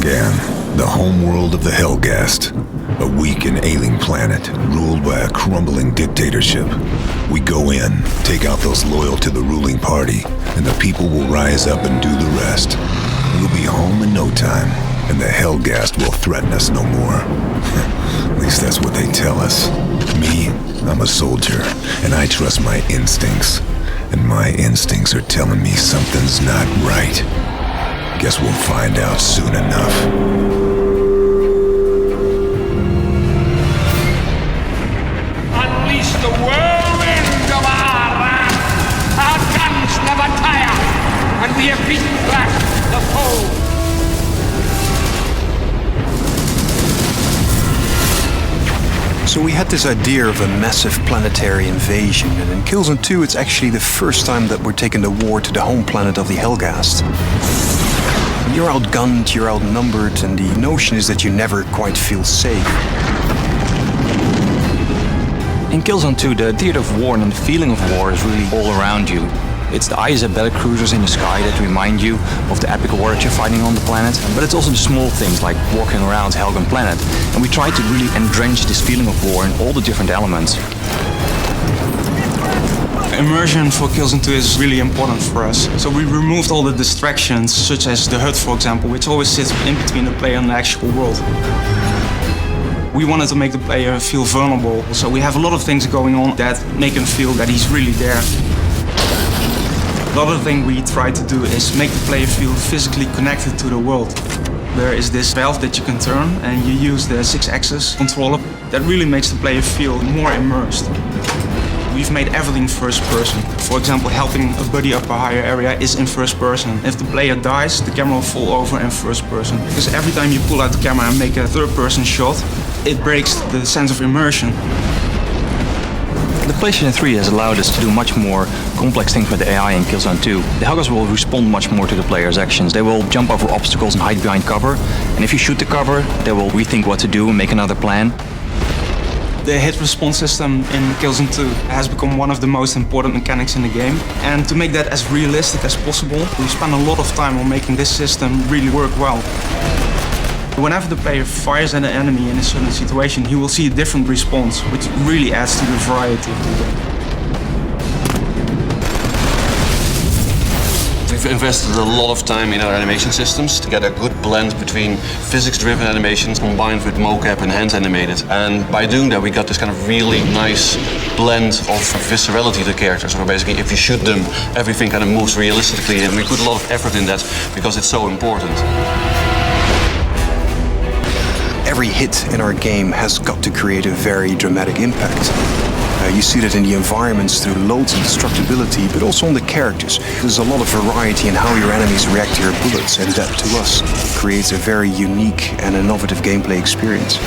Scan, the homeworld of the Helghast. A weak and ailing planet, ruled by a crumbling dictatorship. We go in, take out those loyal to the ruling party, and the people will rise up and do the rest. We'll be home in no time, and the Helghast will threaten us no more. At least that's what they tell us. Me, I'm a soldier, and I trust my instincts. And my instincts are telling me something's not right. Guess we'll find out soon enough. The whirlwind of our wrath. Our guns never tire, and we have beaten back the foe. So we had this idea of a massive planetary invasion, and in Killzone 2 it's actually the first time that we're taking the war to the home planet of the Helghast. You're outgunned, you're outnumbered, and the notion is that you never quite feel safe. In Killzone 2, the theater of war and the feeling of war is really all around you. It's the ISA battlecruisers in the sky that remind you of the epic war that you're fighting on the planet, but it's also the small things like walking around Helghan planet. And we try to really entrench this feeling of war in all the different elements. Immersion for Killzone 2 is really important for us. So we removed all the distractions, such as the HUD, for example, which always sits in between the player and the actual world. We wanted to make the player feel vulnerable, so we have a lot of things going on that make him feel that he's really there. The other thing we try to do is make the player feel physically connected to the world. There is this valve that you can turn, and you use the 6-axis controller. That really makes the player feel more immersed. We've made everything first person. For example, helping a buddy up a higher area is in first person. If the player dies, the camera will fall over in first person. Because every time you pull out the camera and make a third person shot, it breaks the sense of immersion. The PlayStation 3 has allowed us to do much more complex things with AI in Killzone 2. The Helghast will respond much more to the player's actions. They will jump over obstacles and hide behind cover. And if you shoot the cover, they will rethink what to do and make another plan. The hit response system in Killzone 2 has become one of the most important mechanics in the game. And to make that as realistic as possible, we spent a lot of time on making this system really work well. Whenever the player fires at an enemy in a certain situation, he will see a different response, which really adds to the variety of the game. We've invested a lot of time in our animation systems to get a good blend between physics-driven animations combined with mocap and hand-animated. And by doing that, we got this kind of really nice blend of viscerality to the characters. So basically, if you shoot them, everything kind of moves realistically, and we put a lot of effort in that because it's so important. Every hit in our game has got to create a very dramatic impact. You see that in the environments through loads and destructibility, but also on the characters. There's a lot of variety in how your enemies react to your bullets, and that, to us, creates a very unique and innovative gameplay experience.